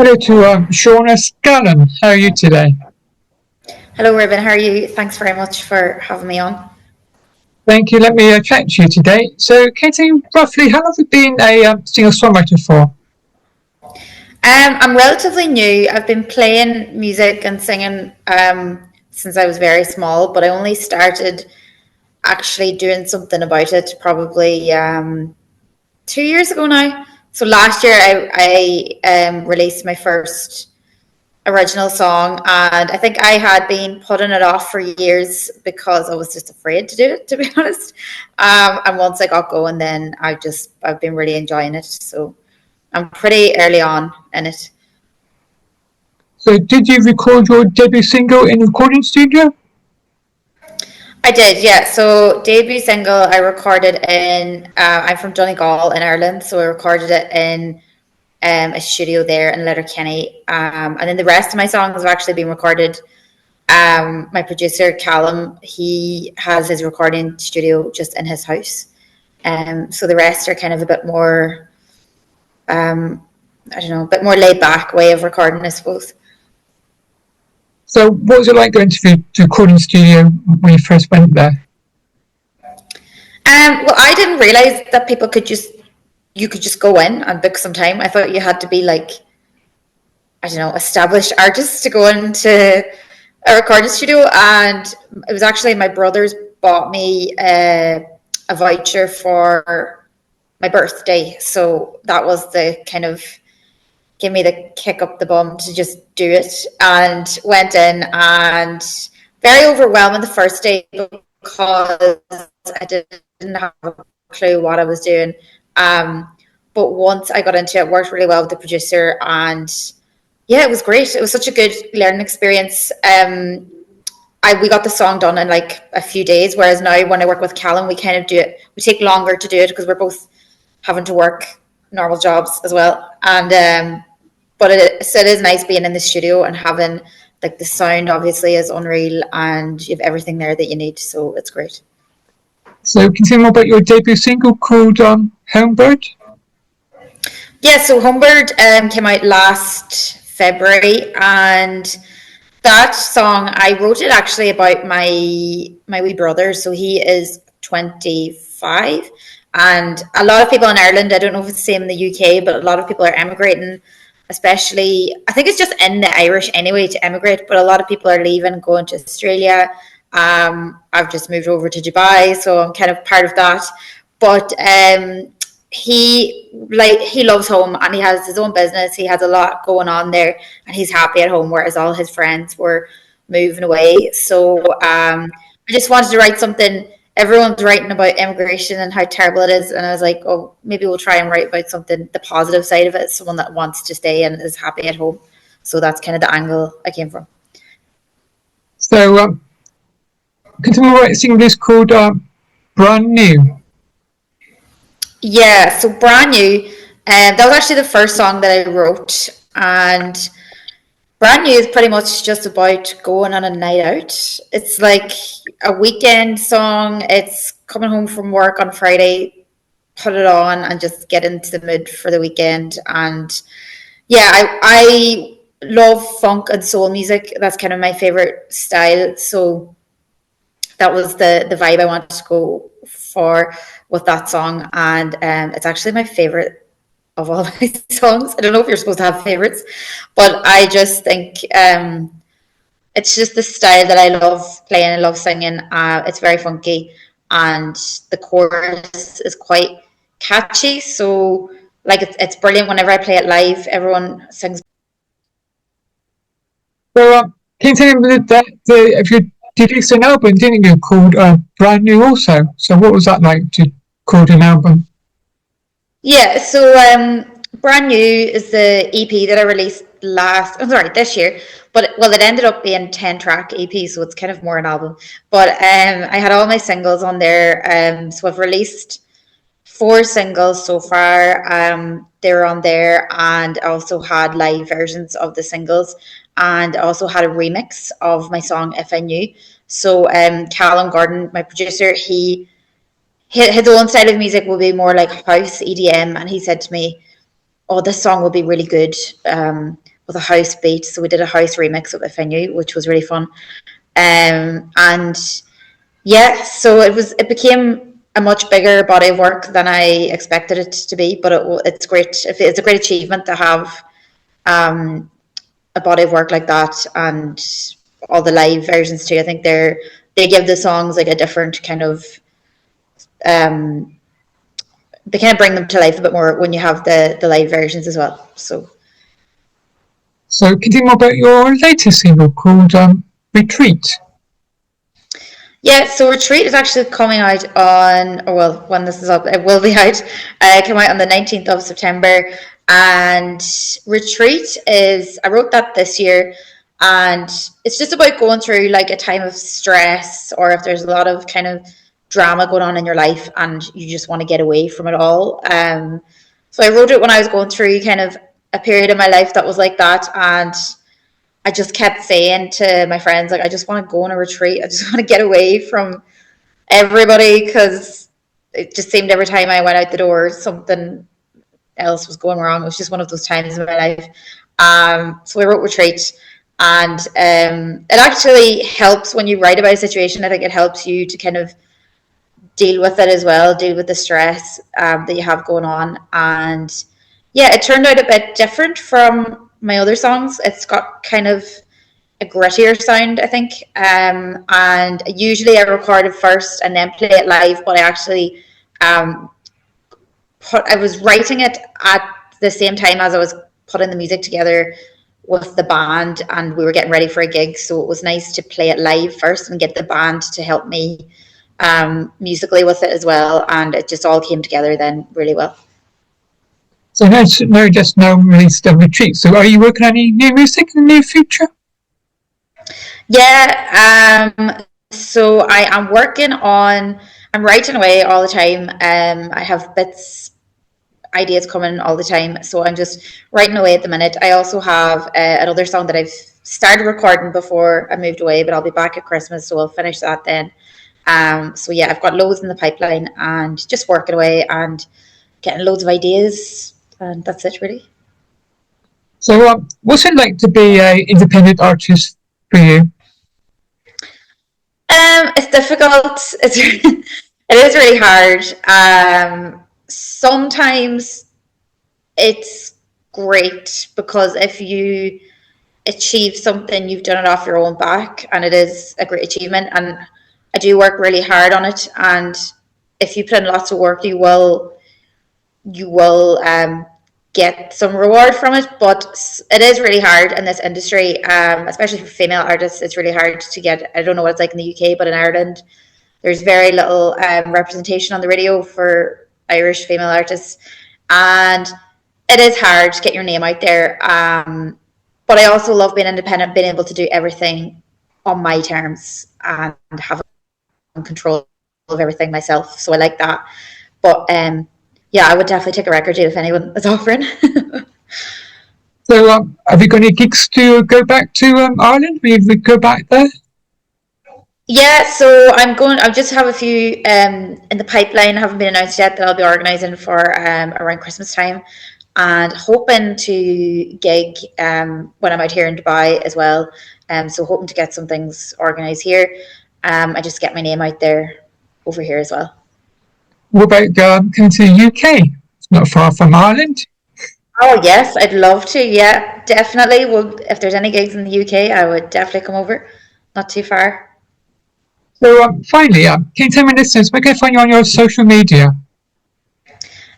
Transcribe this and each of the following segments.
Hello to Shauna Shanlon. How are you today? Hello, Ruben. How are you? Thanks very much for having me on. Thank you. Let me chat to you today. So, can you tell me roughly how long have you been a singer-songwriter for? I'm relatively new. I've been playing music and singing since I was very small, but I only started actually doing something about it probably 2 years ago now. So last year I released my first original song, and I think I had been putting it off for years because I was just afraid to do it, to be honest. And once I got going, then I've been really enjoying it. So I'm pretty early on in it. So, did you record your debut single in a recording studio? I did, yeah. So debut single I recorded in. I'm from Donegal in Ireland, so I recorded it in a studio there in Letterkenny. And then the rest of my songs have actually been recorded. My producer Callum, he has his recording studio just in his house. So the rest are kind of a bit more, I don't know, a bit more laid back way of recording, I suppose. So, what was it like going to the recording studio when you first went there? Well, I didn't realize that you could just go in and book some time. I thought you had to be like, I don't know, established artists to go into a recording studio. And it was actually my brothers bought me a voucher for my birthday. So that was the kind of give me the kick up the bum to just do it, and went in, and very overwhelming the first day because I didn't have a clue what I was doing. But once I got into it, worked really well with the producer, and yeah, it was great. It was such a good learning experience. We got the song done in like a few days, whereas now when I work with Callum, we kind of do it. We take longer to do it because we're both having to work normal jobs as well, and but it is nice being in the studio and having like the sound obviously is unreal, and you have everything there that you need, so it's great. So, can you tell me more about your debut single called Homebird? Yeah, so Homebird came out last February, and that song I wrote it actually about my wee brother. So he is 25, and a lot of people in Ireland, I don't know if it's the same in the UK, but a lot of people are emigrating, especially I think it's just in the Irish anyway to emigrate, but a lot of people are leaving, going to Australia. I've just moved over to Dubai, so I'm kind of part of that. But he loves home, and he has his own business. He has a lot going on there, and he's happy at home, whereas all his friends were moving away. So I just wanted to write something. Everyone's writing about immigration and how terrible it is, and I was like, oh, maybe we'll try and write about something, the positive side of it, someone that wants to stay and is happy at home. So that's kind of the angle I came from. So, can you tell me what single is called Brand New? Yeah, so brand new. That was actually the first song that I wrote, and brand new is pretty much just about going on a night out. It's like a weekend song. It's coming home from work on Friday, put it on, and just get into the mood for the weekend. And yeah, I love funk and soul music. That's kind of my favorite style. So that was the vibe I wanted to go for with that song, and it's actually my favorite of all my songs. I don't know if you're supposed to have favorites, but I just think it's just the style that I love playing. I love singing. It's very funky, and the chorus is quite catchy. So like it's brilliant whenever I play it live. Everyone sings. So, can you tell me if you did release an album, didn't you, called Brand New also? So, what was that like to record an album? Yeah, so brand new is the EP that I released this year. But well, it ended up being 10-track EP, so it's kind of more an album. But I had all my singles on there. So I've released four singles so far. They're on there, and I also had live versions of the singles, and I also had a remix of my song "If I Knew." So Callum Gordon, my producer, he his own style of music will be more like house EDM, and he said to me, "Oh, this song will be really good. with a house beat. So we did a house remix of If I Knew, which was really fun. And yeah, so it became a much bigger body of work than I expected it to be, but it's great. It's a great achievement to have a body of work like that, and all the live versions too. I think they give the songs like a different kind of they kind of bring them to life a bit more when you have the live versions as well. So can you tell me more about your latest single called Retreat? yeah, so Retreat is actually coming out on, or well, when this is up, it will be out. It came out on the 19th of September. And Retreat I wrote that this year. And it's just about going through like a time of stress, or if there's a lot of kind of drama going on in your life and you just want to get away from it all. So I wrote it when I was going through kind of a period in my life that was like that. And I just kept saying to my friends, like, I just want to go on a retreat. I just want to get away from everybody, because it just seemed every time I went out the door, something else was going wrong. It was just one of those times in my life. So I wrote Retreat, and it actually helps when you write about a situation. I think it helps you to kind of deal with it as well, deal with the stress that you have going on. And yeah, it turned out a bit different from my other songs. It's got kind of a grittier sound, I think. And usually I record it first and then play it live, but I actually I was writing it at the same time as I was putting the music together with the band, and we were getting ready for a gig. So it was nice to play it live first and get the band to help me musically with it as well. And it just all came together then really well. So just now released a Retreat. So are you working on any new music in the near future? Yeah, so I am I'm writing away all the time. I have ideas coming all the time. So I'm just writing away at the minute. I also have another song that I've started recording before I moved away, but I'll be back at Christmas, so I'll finish that then. So yeah, I've got loads in the pipeline and just working away and getting loads of ideas, and that's it really. So what's it like to be an independent artist for you? It's difficult. It is really hard. Sometimes it's great, because if you achieve something, you've done it off your own back, and it is a great achievement. And I do work really hard on it, and if you put in lots of work, you will get some reward from it. But it is really hard in this industry, especially for female artists. It's really hard to get. I don't know what it's like in the UK, but in Ireland, there's very little representation on the radio for Irish female artists, and it is hard to get your name out there. But I also love being independent, being able to do everything on my terms and have control of everything myself. So I like that. But yeah, I would definitely take a record deal if anyone is offering. So have you got any gigs to go back to Ireland? Will you go back there? Yeah, so I just have a few in the pipeline, haven't been announced yet, that I'll be organising for around Christmas time, and hoping to gig when I'm out here in Dubai as well. So hoping to get some things organised here, and just get my name out there over here as well. What about coming to the UK? It's not far from Ireland. Oh yes, I'd love to. Yeah, definitely. Well, if there's any gigs in the UK, I would definitely come over. Not too far. So finally, can you tell me, listeners, where can I find you on your social media?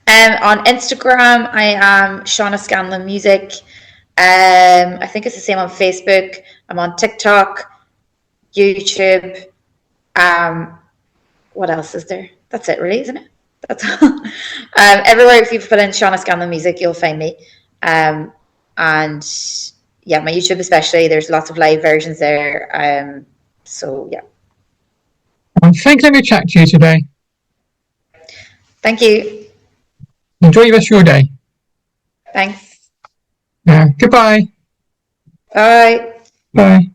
On Instagram, I am Shauna Shanlon Music. I think it's the same on Facebook. I'm on TikTok, YouTube. What else is there? That's it, really, isn't it? That's all. Everywhere, if you put in Shauna Shanlon Music, you'll find me. And yeah, my YouTube especially, there's lots of live versions there. So yeah. Thanks for letting me chat to you today. Thank you. Enjoy the rest of your day. Thanks. Yeah. Goodbye. Bye. Bye.